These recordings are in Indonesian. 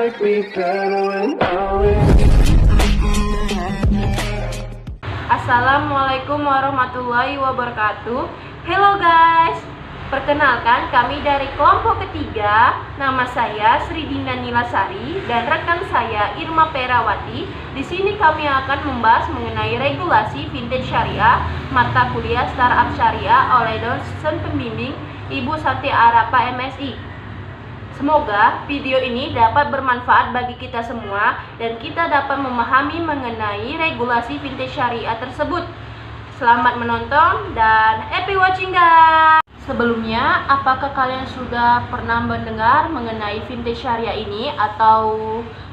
like me better when I'm with you. Assalamualaikum warahmatullahi wabarakatuh. Hello guys, perkenalkan kami dari kelompok ketiga. Nama saya Sri Dinda Nilasari dan rekan saya Irma Perawati. Di sini kami akan membahas mengenai regulasi fintech syariah, mata kuliah startup syariah oleh dosen pembimbing Ibu Santi Arapa MSI. Semoga video ini dapat bermanfaat bagi kita semua dan kita dapat memahami mengenai regulasi fintech syariah tersebut. Selamat menonton dan happy watching guys. Sebelumnya, apakah kalian sudah pernah mendengar mengenai fintech syariah ini atau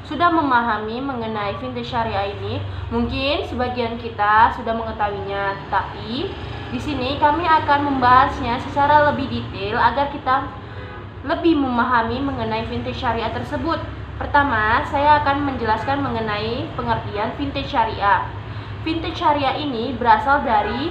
sudah memahami mengenai fintech syariah ini? Mungkin sebagian kita sudah mengetahuinya, tetapi di sini kami akan membahasnya secara lebih detail agar kita lebih memahami mengenai fintech syariah tersebut. Pertama, saya akan menjelaskan mengenai pengertian fintech syariah. Fintech syariah ini berasal dari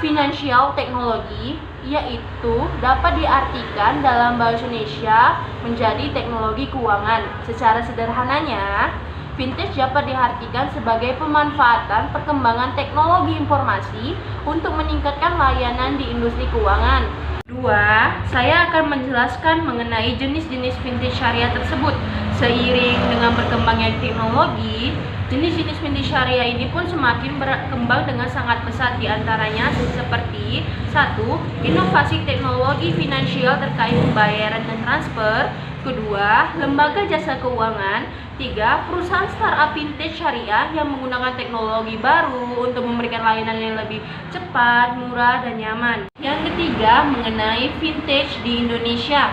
financial technology, yaitu dapat diartikan dalam bahasa Indonesia menjadi teknologi keuangan. Secara sederhananya, fintech dapat diartikan sebagai pemanfaatan perkembangan teknologi informasi untuk meningkatkan layanan di industri keuangan. Dua, saya akan menjelaskan mengenai jenis-jenis fintech syariah tersebut. Seiring dengan berkembangnya teknologi, jenis-jenis fintech syariah ini pun semakin berkembang dengan sangat pesat. Di antaranya seperti 1. Inovasi teknologi finansial terkait pembayaran dan transfer. Kedua, lembaga jasa keuangan. 3. Perusahaan startup fintech syariah yang menggunakan teknologi baru untuk memberikan layanan yang lebih cepat, murah, dan nyaman. Yang ketiga, mengenai fintech di Indonesia.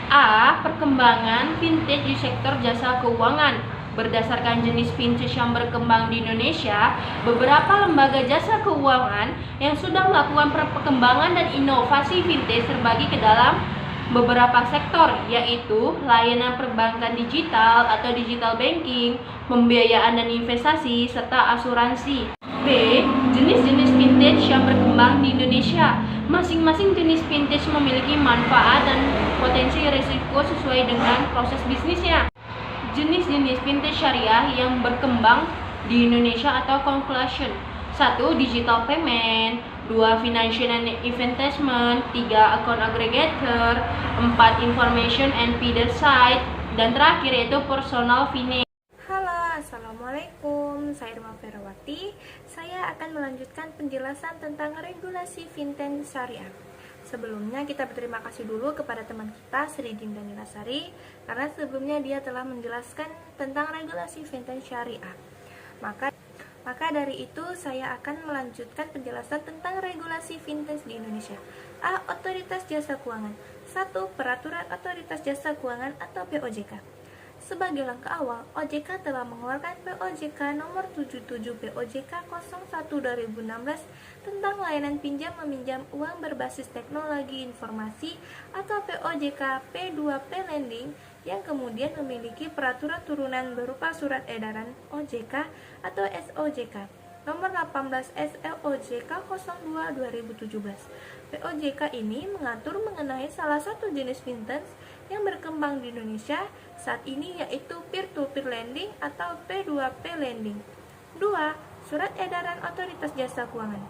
A. Perkembangan fintech di sektor jasa keuangan. Berdasarkan jenis fintech yang berkembang di Indonesia, beberapa lembaga jasa keuangan yang sudah melakukan perkembangan dan inovasi fintech terbagi ke dalam beberapa sektor, yaitu layanan perbankan digital atau digital banking, pembiayaan dan investasi, serta asuransi. B. Jenis-jenis fintech yang berkembang di Indonesia. Masing-masing jenis fintech memiliki manfaat dan potensi risiko sesuai dengan proses bisnisnya. Jenis-jenis fintech syariah yang berkembang di Indonesia atau conclusion. 1. Digital payment. 2. Financial and investment. 3. Account aggregator. 4. Information and feeder site. Dan terakhir yaitu personal finance. Halo, assalamualaikum. Saya Irma Perawati. Saya akan melanjutkan penjelasan tentang regulasi fintech syariah. Sebelumnya kita berterima kasih dulu kepada teman kita Sri Dinda Nilasari karena sebelumnya dia telah menjelaskan tentang regulasi fintech syariah. Maka dari itu saya akan melanjutkan penjelasan tentang regulasi fintech di Indonesia. A. Otoritas Jasa Keuangan. 1. Peraturan Otoritas Jasa Keuangan atau POJK. Sebagai langkah awal, OJK telah mengeluarkan POJK nomor 77 POJK 01/2016 tentang layanan pinjam meminjam uang berbasis teknologi informasi atau POJK P2P Lending yang kemudian memiliki peraturan turunan berupa surat edaran OJK atau SOJK nomor 18 SLOJK 02/2017. POJK ini mengatur mengenai salah satu jenis fintech yang berkembang di Indonesia saat ini yaitu peer-to-peer lending atau P2P lending. 2. Surat edaran Otoritas Jasa Keuangan.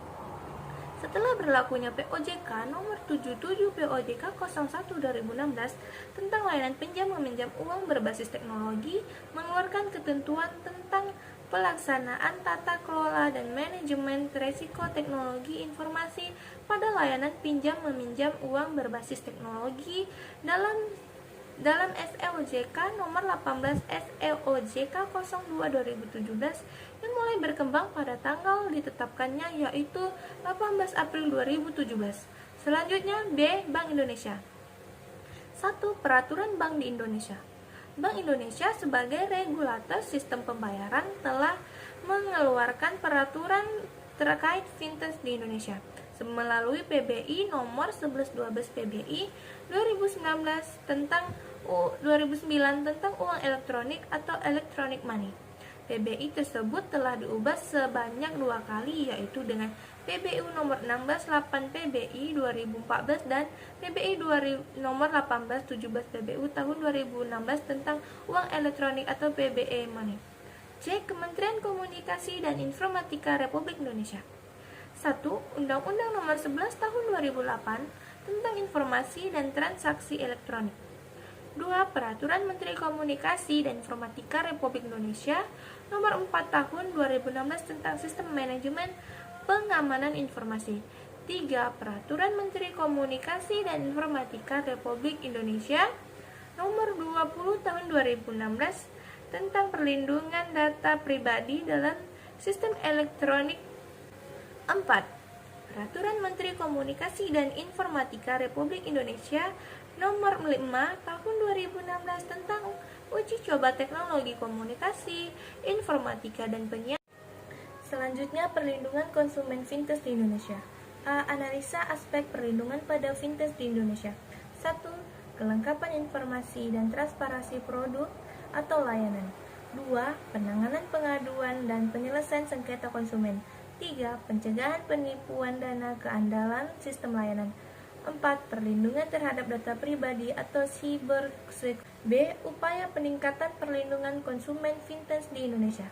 Setelah berlakunya POJK nomor 77 POJK 01/2016 tentang layanan pinjam meminjam uang berbasis teknologi mengeluarkan ketentuan tentang pelaksanaan tata kelola dan manajemen risiko teknologi informasi pada layanan pinjam meminjam uang berbasis teknologi dalam SLOJK nomor 18 SLOJK 02/2017 yang mulai berkembang pada tanggal ditetapkannya yaitu 18 April 2017. Selanjutnya B. Bank Indonesia. 1. Peraturan Bank di Indonesia. Bank Indonesia sebagai regulator sistem pembayaran telah mengeluarkan peraturan terkait fintech di Indonesia melalui PBI nomor 1112 PBI 2009 tentang uang elektronik atau electronic money. PBI tersebut telah diubah sebanyak 2 kali, yaitu dengan PBU nomor 16 8 PBI 2014 dan PBI nomor 18 17 PBU tahun 2016 tentang uang elektronik atau PBE Money. C. Kementerian Komunikasi dan Informatika Republik Indonesia. 1. Undang-Undang nomor 11 tahun 2008 tentang informasi dan transaksi elektronik. 2. Peraturan Menteri Komunikasi dan Informatika Republik Indonesia nomor 4 tahun 2016 tentang sistem manajemen pengamanan informasi. 3. Peraturan Menteri Komunikasi dan Informatika Republik Indonesia nomor 20 tahun 2016 tentang perlindungan data pribadi dalam sistem elektronik. 4. Peraturan Menteri Komunikasi dan Informatika Republik Indonesia nomor 5 tahun 2016 tentang uji coba teknologi komunikasi, informatika, dan penyiaran. Selanjutnya, perlindungan konsumen fintech di Indonesia. A. Analisa aspek perlindungan pada fintech di Indonesia. 1. Kelengkapan informasi dan transparansi produk atau layanan. 2. Penanganan pengaduan dan penyelesaian sengketa konsumen. 3. Pencegahan penipuan dana keandalan sistem layanan. 4. Perlindungan terhadap data pribadi atau cybersecurity. B. Upaya peningkatan perlindungan konsumen fintech di Indonesia.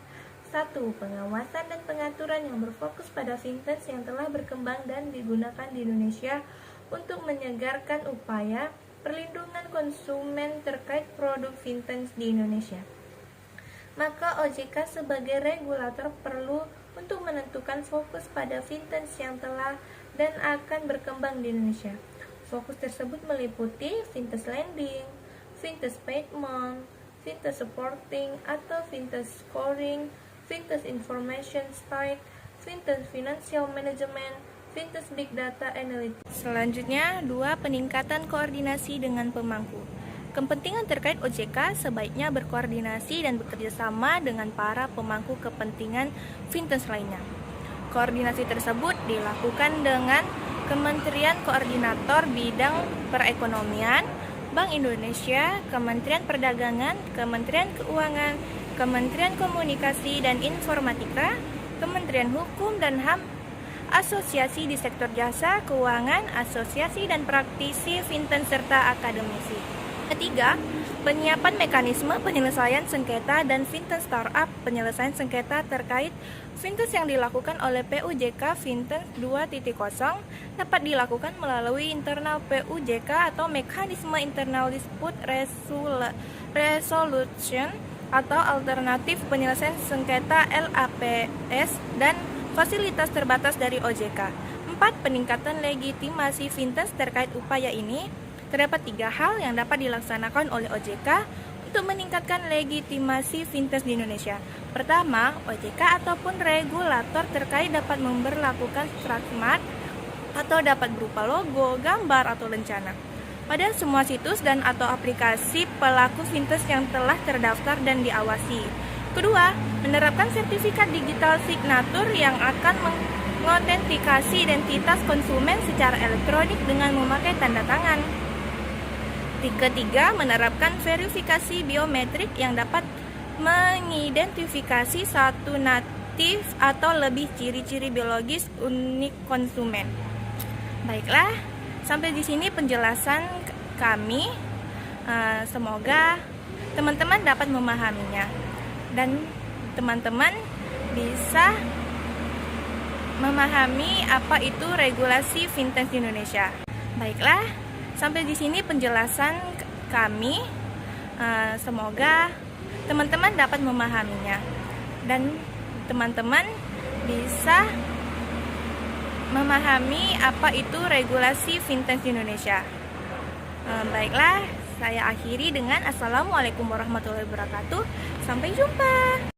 1. Pengawasan dan pengaturan yang berfokus pada fintech yang telah berkembang dan digunakan di Indonesia untuk menyegarkan upaya perlindungan konsumen terkait produk fintech di Indonesia. Maka OJK sebagai regulator perlu untuk menentukan fokus pada fintech yang telah dan akan berkembang di Indonesia. Fokus tersebut meliputi fintech lending, fintech payment, fintech supporting atau fintech scoring, fintech information site, fintech financial management, fintech big data analytics. Selanjutnya, 2. Peningkatan koordinasi dengan pemangku. Kepentingan terkait OJK sebaiknya berkoordinasi dan bekerjasama dengan para pemangku kepentingan fintech lainnya. Koordinasi tersebut dilakukan dengan Kementerian Koordinator Bidang Perekonomian, Bank Indonesia, Kementerian Perdagangan, Kementerian Keuangan, Kementerian Komunikasi dan Informatika, Kementerian Hukum dan HAM, asosiasi di sektor jasa keuangan, asosiasi dan praktisi fintech serta akademisi. Ketiga, penyiapan mekanisme penyelesaian sengketa dan fintech startup penyelesaian sengketa terkait fintech yang dilakukan oleh PUJK Fintech 2.0 dapat dilakukan melalui internal PUJK atau mekanisme internal dispute resolution atau alternatif penyelesaian sengketa LAPS dan fasilitas terbatas dari OJK. 4. Peningkatan legitimasi fintech terkait upaya ini. Terdapat 3 hal yang dapat dilaksanakan oleh OJK untuk meningkatkan legitimasi fintech di Indonesia. Pertama, OJK ataupun regulator terkait dapat memberlakukan trademark atau dapat berupa logo, gambar, atau lencana pada semua situs dan atau aplikasi pelaku fintech yang telah terdaftar dan diawasi. Kedua, menerapkan sertifikat digital signature yang akan mengotentikasi identitas konsumen secara elektronik dengan memakai tanda tangan. Ketiga, menerapkan verifikasi biometrik yang dapat mengidentifikasi satu natif atau lebih ciri-ciri biologis unik konsumen. Baiklah, sampai di sini penjelasan kami. Semoga teman-teman dapat memahaminya dan teman-teman bisa memahami apa itu regulasi fintech di Indonesia. Baiklah, sampai di sini penjelasan kami. Semoga teman-teman dapat memahaminya dan teman-teman bisa memahami apa itu regulasi fintech di Indonesia. Baiklah, saya akhiri dengan Assalamualaikum warahmatullahi wabarakatuh. Sampai jumpa.